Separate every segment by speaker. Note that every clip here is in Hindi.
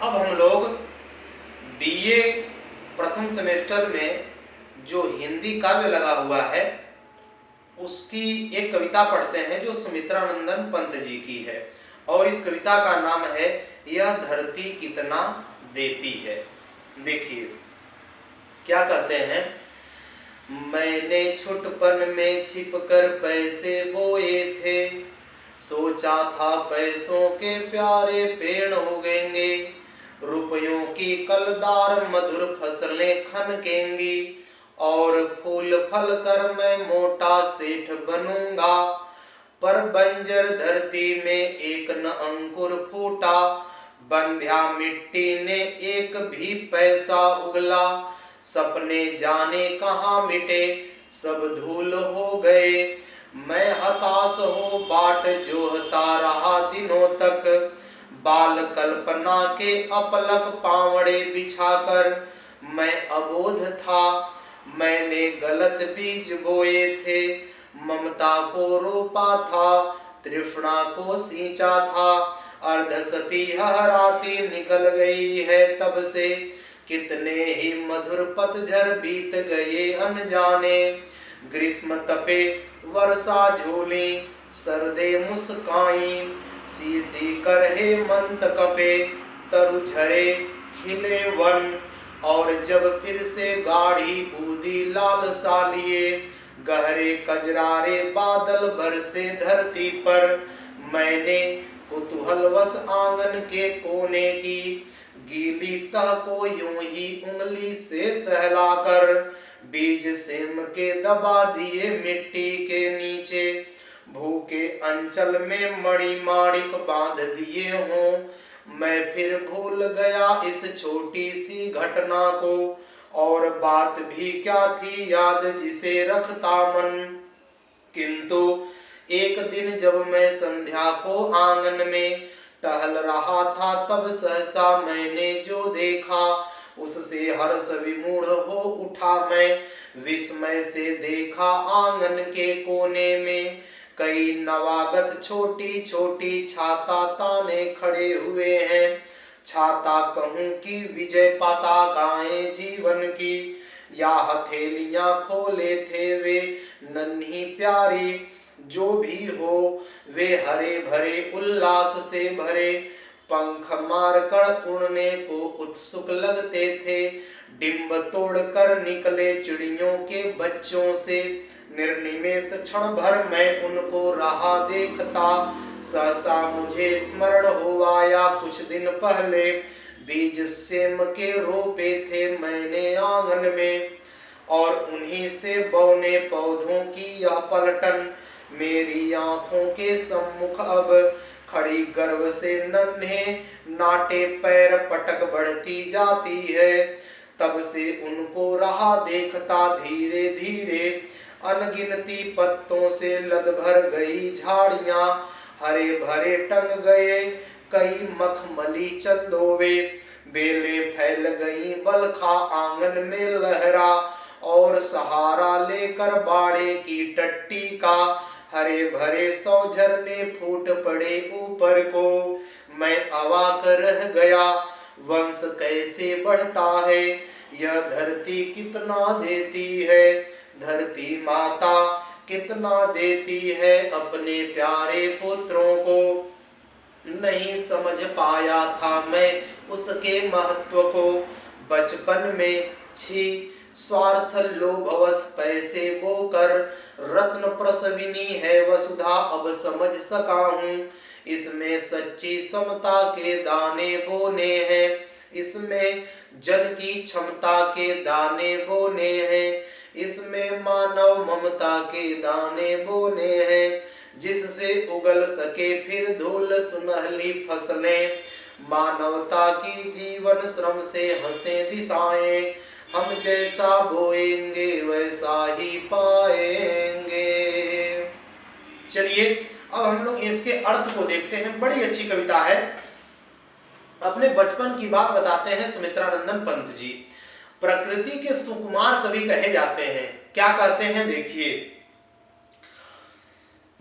Speaker 1: अब हम लोग बीए प्रथम सेमेस्टर में जो हिंदी काव्य लगा हुआ है उसकी एक कविता पढ़ते हैं जो सुमित्रानंदन पंत जी की है, और इस कविता का नाम है यह धरती कितना देती है। देखिए क्या कहते हैं। मैंने छुटपन में छिपकर पैसे बोए थे, सोचा था पैसों के प्यारे पेड़ उगेंगे, रुपयों की कलदार मधुर फसलें खनकेंगी, और फूल फल कर मैं मोटा सेठ बनूंगा। पर बंजर धरती में एक न अंकुर फूटा, बंध्या मिट्टी ने एक भी पैसा उगला। सपने जाने कहाँ मिटे, सब धूल हो गए। मैं हताश हो बाट जोहता रहा दिनों तक, बाल कल्पना के अपलक पावड़े बिछाकर। मैं अबोध था, मैंने गलत बीज बोए थे, ममता को रोपा था, तृष्णा को सींचा था। अर्धसती हराती निकल गई है तब से, कितने ही मधुर पतझड़ बीत गए अनजाने। ग्रीष्म तपे वर्षा झूली, सर्दे मुस्काई, सी कर हेमंत कपे, तरु झरे खिले वन। और जब फिर से गाढ़ी ऊदी लाल सालिए, गहरे कजरारे बादल बरसे धरती पर। मैंने कुतूहलवश आंगन के कोने की गीली तह को यूं ही उंगली से सहलाकर, बीज सेम के दबा दिए मिट्टी के नीचे। भूखे अंचल में मणि माणिक बांध दिए हों, मैं फिर भूल गया इस छोटी सी घटना को। और बात भी क्या थी याद जिसे रखता मन। किंतु एक दिन जब मैं संध्या को आंगन में टहल रहा था, तब सहसा मैंने जो देखा उससे हर्ष विमूढ़ हो उठा मैं। विस्मय से देखा आंगन के कोने में कई नवागत छोटी छोटी छाता ताने खड़े हुए हैं। छाता कहूं कि विजय पताकाएं जीवन की, या हथेलियां खोले थे वे नन्ही प्यारी। जो भी हो वे हरे भरे उल्लास से भरे, पंख मार कर उड़ने को उत्सुक लगते थे। डिंब तोड़कर निकले चिड़ियों के बच्चों से, निर्निमेष क्षण भर मैं उनको रहा देखता। सहसा मुझे स्मरण हो आया कुछ दिन पहले, बीज सेम के रोपे थे मैंने आंगन में। और उन्हीं से बौने पौधों की यह पलटन मेरी आंखों के सम्मुख अब खड़ी गर्व से नन्हे नाटे पैर पटक बढ़ती जाती है। तब से उनको रहा देखता धीरे धीरे, अनगिनती पत्तों से लद भर गई झाड़ियां, हरे भरे टंग गए कई मखमली चंदोवे। बेलें फैल गई बलखा आंगन में लहरा, और सहारा लेकर बाड़े की टट्टी का हरे भरे सौ झरने फूट पड़े ऊपर को। मैं अवाक रह गया, वंश कैसे बढ़ता है, यह धरती कितना देती है। धरती माता कितना देती है अपने प्यारे पुत्रों को। नहीं समझ पाया था मैं उसके महत्व को, बचपन में छी स्वार्थ लोभवश पैसे बोकर। रत्न प्रसविनी है वसुधा अब समझ सका हूँ, इसमें सच्ची समता के दाने बोने हैं, इसमें जन की क्षमता के दाने बोने हैं, इसमें मानव ममता के दाने बोने हैं। जिससे उगल सके फिर धूल सुनहली फसलें, मानवता की जीवन श्रम से हंसे दिशाएं। हम जैसा बोएंगे वैसा ही पाएंगे। चलिए अब हम लोग इसके अर्थ को देखते हैं। बड़ी अच्छी कविता है। अपने बचपन की बात बताते हैं सुमित्रानंदन पंत जी। प्रकृति के सुकुमार कवि कहे जाते हैं। क्या कहते हैं देखिए।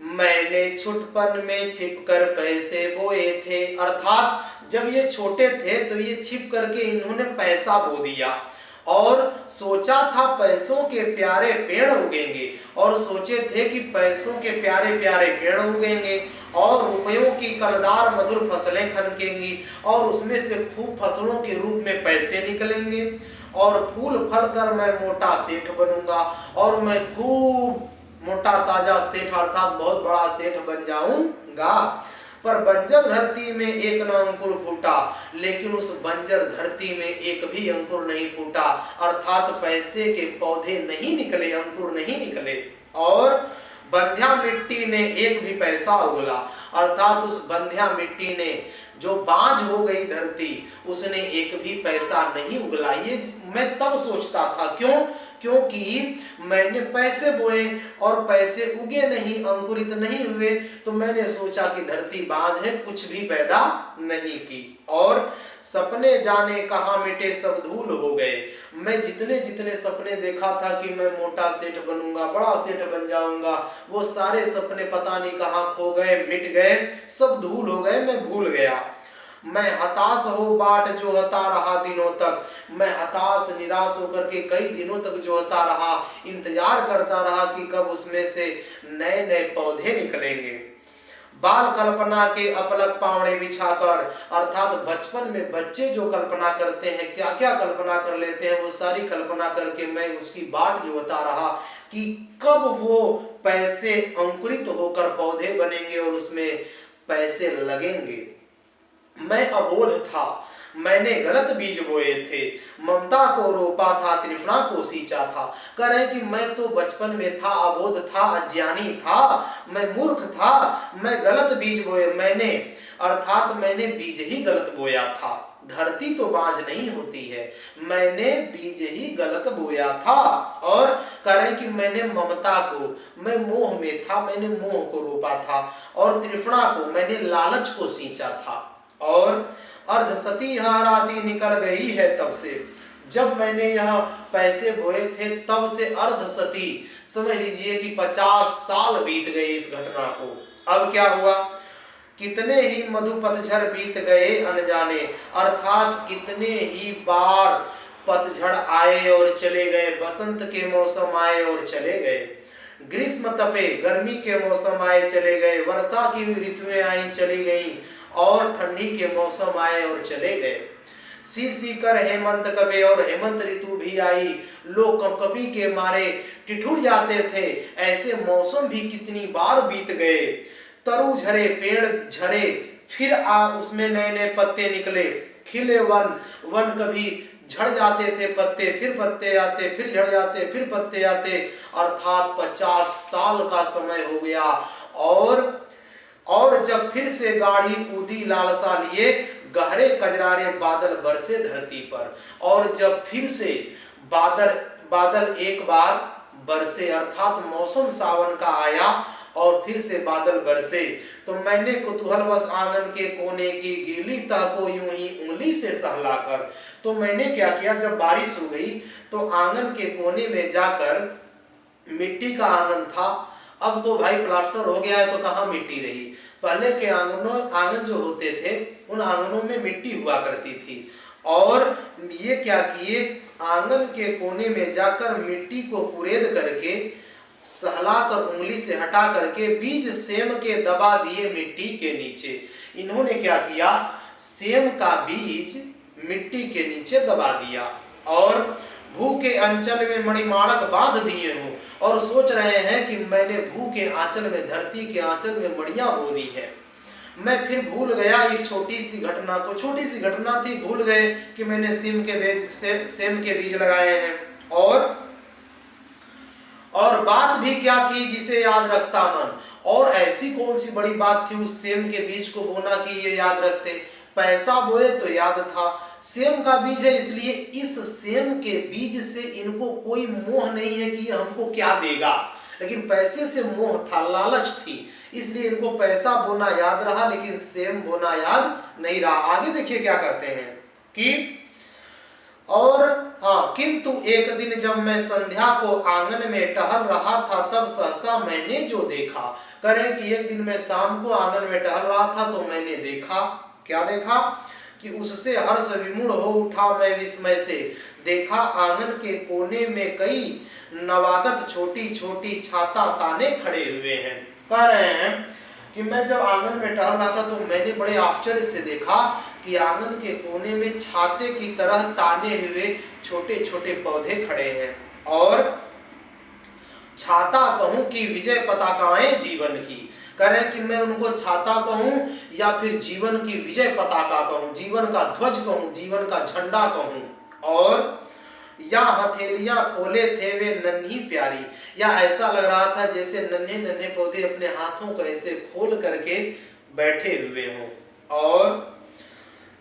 Speaker 1: मैंने छुटपन में छिप कर पैसे बोए थे। अर्थात जब ये छोटे थे तो ये छिप करके इन्होंने पैसा बो दिया और सोचा था पैसों के प्यारे पेड़ उगेंगे, और सोचे थे कि पैसों के प्यारे प्यारे पेड़ उगेंगे और रुपयों की कलदार मधुर फसलें खनकेंगी और उसमें से खूब फसलों के रूप में पैसे निकलेंगे और फूल फल कर मैं मोटा सेठ बनूंगा और मैं खूब मोटा ताजा सेठ अर्थात बहुत बड़ा सेठ बन जाऊंगा। पर बंजर धरती में एक न अंकुर फूटा, लेकिन उस बंजर धरती में एक भी अंकुर नहीं फूटा, अर्थात पैसे के पौधे नहीं निकले, अंकुर नहीं निकले। और बंध्या मिट्टी ने एक भी पैसा उगला, अर्थात उस बंध्या मिट्टी ने जो बांझ हो गई धरती, उसने एक भी पैसा नहीं उगला। ये मैं तब सोचता था, क्यों? क्योंकि मैंने पैसे बोए और पैसे उगे नहीं, अंकुरित नहीं हुए, तो मैंने सोचा कि धरती बांझ है, कुछ भी पैदा नहीं की। और सपने जाने कहाँ मिटे सब धूल हो गए। मैं जितने जितने सपने देखा था कि मैं मोटा सेठ बनूंगा, बड़ा सेठ बन जाऊंगा, वो सारे सपने पता नहीं कहाँ खो गए, मिट गए, सब धूल हो गए, मैं भूल गया। मैं हताश हो बाट जो हता रहा दिनों तक, मैं हताश निराश होकर के कई दिनों तक जो हता रहा, इंतजार करता रहा कि कब उसमें से नए नए पौधे निकलेंगे। बाल कल्पना के अपलक पावड़े बिछाकर, अर्थात बचपन में बच्चे जो कल्पना करते हैं, क्या क्या कल्पना कर लेते हैं, वो सारी कल्पना करके मैं उसकी बाट जोता रहा कि कब वो पैसे अंकुरित होकर पौधे बनेंगे और उसमें पैसे लगेंगे। मैं अबोध था, मैंने गलत बीज बोए थे, ममता को रोपा था, तृष्णा को सींचा था। कह रहे कि मैं तो बचपन में था, अबोध था, अज्ञानी था, मैं मूर्ख था, मैं गलत बीज बोए, मैंने अर्थात मैंने बीज ही गलत बोया था। धरती तो बांझ नहीं होती है, मैंने बीज ही गलत बोया था। और कह रहे कि मैंने ममता को, मैं मोह में था, मैंने मोह को रोपा था, और तृष्णा को, मैंने लालच को सींचा था। और अर्धसती राती निकल गई है तब से, जब मैंने यह पैसे बोए थे तब से अर्धसती, समझ लीजिए कि 50 साल बीत गए इस घटना को। अब क्या हुआ? कितने ही मधु पतझड़ बीत गए अनजाने, अर्थात कितने ही बार पतझड़ आए और चले गए, बसंत के मौसम आए और चले गए, ग्रीष्म तपे, गर्मी के मौसम आए चले गए, वर्षा की ऋतुएं आई चली गई, और ठंडी के मौसम आए और चले गए। सी सी कर हेमंत कबे, और हेमंत ऋतु भी आई, लोग कंपकपी के मारे ठिठुर जाते थे। ऐसे मौसम भी कितनी बार बीत गए। तरु झरे, पेड़ झरे, फिर उसमें नए नए पत्ते निकले, खिले वन, वन कभी झड़ जाते थे पत्ते, फिर पत्ते आते, फिर झड़ जाते, फिर पत्ते आते, अर्थात 50 साल का समय हो गया। और जब फिर से गाढ़ी कूदी लालसा लिए, गहरे कजरारे बादल बरसे धरती पर, और जब फिर से बादल एक बार बरसे, अर्थात मौसम सावन का आया और फिर से बादल बरसे, तो मैंने कुतूहलवश आंगन के कोने की गीली तह को यूं ही उंगली से सहलाकर, तो मैंने क्या किया, जब बारिश हो गई तो आंगन के कोने में जाकर, मिट्टी का आंगन था, अब तो भाई प्लास्टर हो गया है तो कहाँ मिट्टी रही, पहले के आंगन जो होते थे उन आंगनों में मिट्टी हुआ करती थी। और ये क्या किए, आंगन के कोने में जाकर मिट्टी को कुरेद करके, सहलाकर उंगली से हटा करके बीज सेम के दबा दिए मिट्टी के नीचे। इन्होंने क्या किया, सेम का बीज मिट्टी के नीचे दबा दिया और भू के अंचल में मणिमाणक बांध दिए हों, और सोच रहे हैं कि मैंने भू के आंचल में, धरती के आंचल में मड़ियां बो दी है। मैं फिर भूल गया इस छोटी सी घटना को, छोटी सी घटना थी, भूल गए कि मैंने सेम के बीज लगाए हैं। और बात भी क्या थी जिसे याद रखता मन, और ऐसी कौन सी बड़ी बात थी उस सेम के बीज को बोना कि ये याद रखते। पैसा बोए तो याद था, सेम का बीज है, इसलिए इस सेम के बीज से इनको कोई मोह नहीं है कि हमको क्या देगा, लेकिन पैसे से मोह था, लालच थी, इसलिए इनको पैसा बोना याद रहा, लेकिन सेम बोना याद नहीं रहा। आगे देखिए क्या कहते हैं कि और हाँ, किंतु एक दिन जब मैं संध्या को आंगन में टहल रहा था, तब सहसा मैंने जो देखा, करें कि एक दिन मैं शाम को आंगन में टहल रहा था तो मैंने देखा, क्या देखा कि उससे हर्ष विमूढ़ हो उठा मैं विस्मय से। देखा आंगन के कोने में कई नवागत छोटी छोटी छाता ताने खड़े हुए हैं। कह रहे हैं कि मैं जब आंगन में टहल रहा था तो मैंने बड़े आश्चर्य से देखा कि आंगन के कोने में छाते की तरह ताने हुए छोटे छोटे पौधे खड़े हैं, और छाता कहूं कि विजय पताकाएं जीवन की। कह रहे हैं कि मैं उनको छाता कहूं या फिर जीवन की विजय पताका कहूं, जीवन का ध्वज कहूं, जीवन का झंडा कहूं, और या हथेलियां खोले थे वे नन्ही प्यारी, या ऐसा लग रहा था जैसे नन्हे नन्हे पौधे अपने हाथों को ऐसे खोल करके बैठे हुए हों। और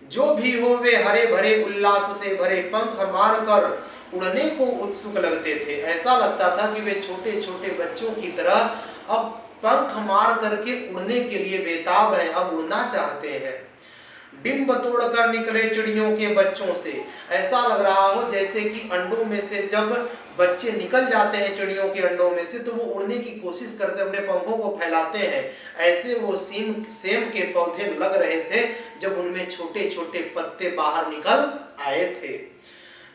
Speaker 1: जो भी हो वे हरे भरे उल्लास से भरे पंख मारकर उड़ने को उत्सुक लगते थे। ऐसा लगता था कि वे छोटे छोटे बच्चों की तरह अब पंख मार करके उड़ने के लिए बेताब हैं, अब उड़ना चाहते हैं। डिंब तोड़कर निकले चिड़ियों के बच्चों से, ऐसा लग रहा हो जैसे कि अंडों में से जब बच्चे निकल जाते हैं चिड़ियों के अंडों में से तो वो उड़ने की कोशिश करते, अपने पंखों को फैलाते हैं। ऐसे वो सेम के पौधे लग रहे थे जब उनमें छोटे छोटे पत्ते बाहर निकल आए थे।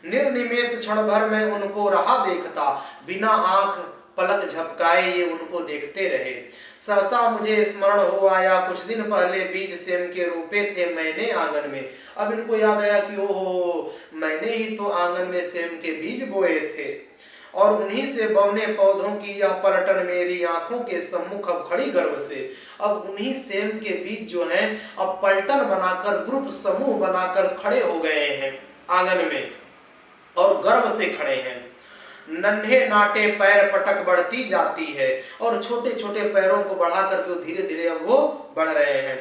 Speaker 1: निर्निमेष क्षण भर में उनको रहा देखता, बिना आंख पलक झपकाए ये उनको देखते रहे। सहसा मुझे स्मरण हो आया कुछ दिन पहले बीज सेम के रोपे थे मैंने आंगन में। अब इनको याद आया कि ओहो, मैंने ही तो आंगन में सेम के बीज बोए थे, और उन्हीं से बौने पौधों की यह पलटन मेरी आंखों के सम्मुख अब खड़ी गर्व से। अब उन्हीं सेम के बीज जो हैं अब पलटन बनाकर, ग्रुप समूह बनाकर खड़े हो गए हैं आंगन में, और गर्व से खड़े हैं। नन्हे नाटे पैर पटक बढ़ती जाती है, और छोटे छोटे पैरों को बढ़ा करके धीरे धीरे अब वो बढ़ रहे हैं।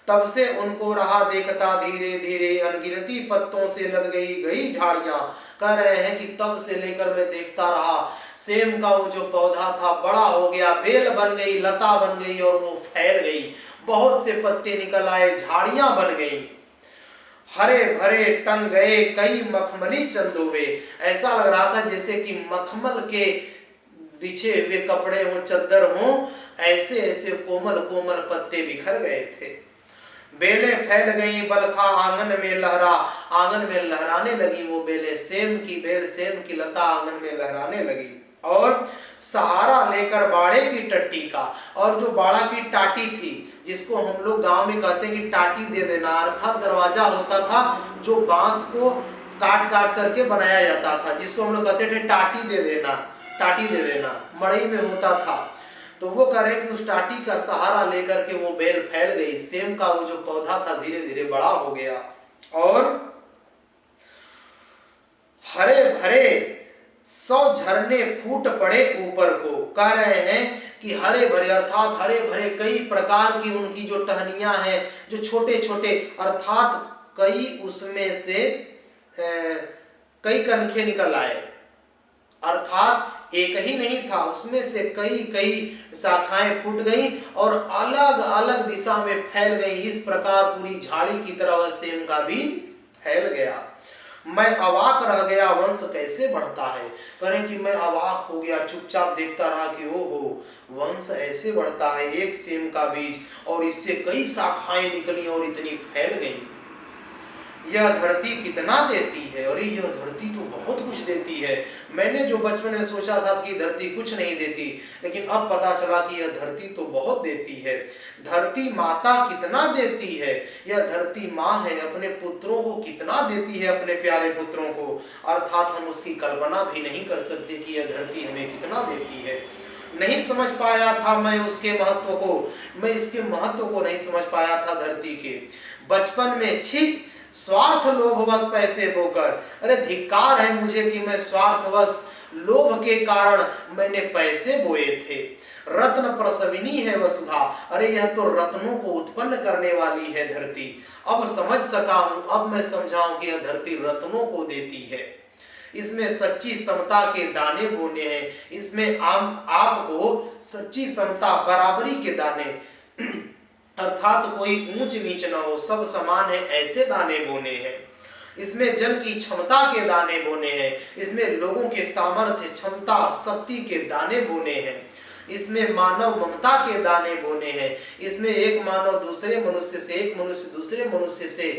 Speaker 1: तब से उनको रहा देखता धीरे धीरे अनगिनती पत्तों से लद गई झाड़ियां। कह रहे हैं कि तब से लेकर मैं देखता रहा, सेम का वो जो पौधा था बड़ा हो गया, बेल बन गई, लता बन गई, और वो फैल गई, बहुत से पत्ते निकल आए, झाड़ियां बन गई, हरे भरे टंग गए कई मखमली चंदोवे। ऐसा लग रहा था जैसे कि मखमल के बिछे हुए कपड़े हो, चद्दर हो, ऐसे ऐसे कोमल कोमल पत्ते बिखर गए थे। बेलें फैल गई बलखा आंगन में लहरा, आंगन में लहराने लगी वो बेलें, सेम की बेल, सेम की लता आंगन में लहराने लगी। और सहारा लेकर बाड़े की टट्टी का, और जो बाड़ा की टाटी थी, जिसको हम लोग गांव में कहते हैं कि टाटी दे देना, अर्थात दरवाजा होता था जो बांस को काट काट करके बनाया जाता था, जिसको हम लोग कहते थे टाटी दे देना, टाटी दे देना, मड़ई में होता था। तो वो कह रहे हैं कि उस टाटी का सहारा लेकर के वो बेल फैल गई, सेम का वो जो पौधा था धीरे धीरे बड़ा हो गया, और हरे भरे 100 झरने फूट पड़े ऊपर को। कह रहे हैं कि हरे भरे अर्थात हरे भरे कई प्रकार की उनकी जो टहनियां हैं, जो छोटे छोटे, अर्थात कई उसमें से कई कनखे निकल आए, अर्थात एक ही नहीं था, उसमें से कई कई शाखाएं फूट गई और अलग अलग दिशा में फैल गई। इस प्रकार पूरी झाड़ी की तरह वह सेम का बीज फैल गया। मैं अवाक रह गया, वंश कैसे बढ़ता है। करें कि मैं अवाक हो गया, चुपचाप देखता रहा कि ओहो, वंश ऐसे बढ़ता है, एक सेम का बीज और इससे कई शाखाएं निकली और इतनी फैल गई। यह धरती कितना देती है, और यह धरती तो बहुत कुछ देती है। मैंने जो बचपन में सोचा था कि धरती कुछ नहीं देती, लेकिन अब पता चला कि यह धरती तो बहुत देती है। धरती माता कितना देती है, यह धरती माँ है, अपने पुत्रों को कितना देती है, अपने प्यारे पुत्रों को, अर्थात हम उसकी कल्पना भी नहीं कर सकते कि यह धरती हमें कितना देती है। नहीं समझ पाया था मैं उसके महत्व को, मैं इसके महत्व को नहीं समझ पाया था धरती के। बचपन में छी स्वार्थ लोभवश पैसे बोकर, अरे धिक्कार है मुझे कि मैं स्वार्थवश लोभ के कारण मैंने पैसे बोए थे। रत्न प्रसविनी है वसुधा, अरे यह तो रत्नों को उत्पन्न करने वाली है धरती। अब समझ सका हूं, अब मैं समझाऊं कि यह धरती रत्नों को देती है। इसमें सच्ची समता के दाने बोने हैं, इसमें आपको सच्ची समता, बराबरी के दाने, अर्थात कोई ऊंच नीच न हो, सब समान है, ऐसे दाने बोने हैं। इसमें जन की क्षमता के दाने बोने हैं, इसमें लोगों के सामर्थ्य, क्षमता, शक्ति के दाने बोने हैं। इसमें मानव ममता के दाने बोने हैं। इसमें एक मानव दूसरे मनुष्य से, एक मनुष्य दूसरे मनुष्य से,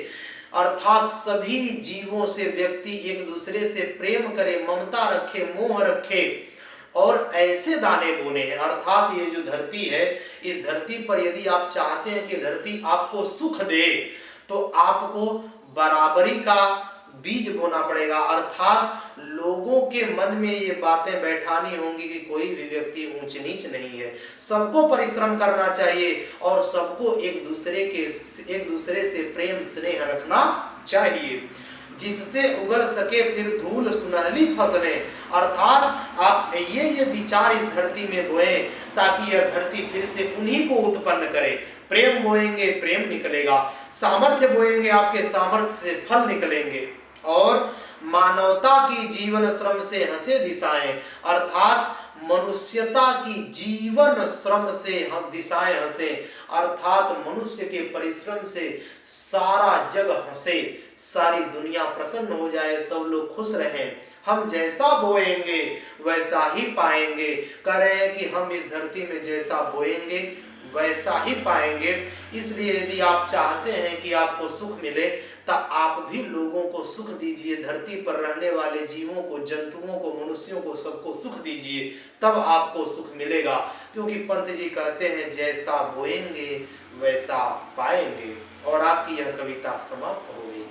Speaker 1: अर्थात सभी जीवों से व्यक्ति एक दूसरे से प्रेम करे, ममता रखे, मोह रखे और ऐसे दाने बोने हैं। अर्थात ये जो धरती है, इस धरती पर यदि आप चाहते हैं कि धरती आपको सुख दे तो आपको बराबरी का बीज बोना पड़ेगा। अर्थात लोगों के मन में ये बातें बैठानी होंगी कि कोई भी व्यक्ति ऊंच नीच नहीं है, सबको परिश्रम करना चाहिए और सबको एक दूसरे से प्रेम स्नेह रखना चाहिए, जिससे उगल सके फिर धूल सुनहली फसलें। अर्थात आप ये विचार इस धरती में बोए ताकि यह धरती फिर से उन्हीं को उत्पन्न करे। प्रेम बोएंगे प्रेम निकलेगा, सामर्थ्य बोएंगे आपके सामर्थ्य से फल निकलेंगे और मानवता की जीवन श्रम से हंसे दिशाएं, अर्थात मनुष्यता की जीवन श्रम से हम दिशाएं हंसे, अर्थात मनुष्य के परिश्रम से सारा जग हंसे, सारी दुनिया प्रसन्न हो जाए, सब लोग खुश रहें। हम जैसा बोएंगे वैसा ही पाएंगे। कह रहे हैं कि हम इस धरती में जैसा बोएंगे वैसा ही पाएंगे। इसलिए यदि आप चाहते हैं कि आपको सुख मिले तो आप भी लोगों को सुख दीजिए, धरती पर रहने वाले जीवों को, जंतुओं को, मनुष्यों को, सबको सुख दीजिए, तब आपको सुख मिलेगा। क्योंकि पंत जी कहते हैं जैसा बोएंगे वैसा पाएंगे। और आपकी यह कविता समाप्त हो गई।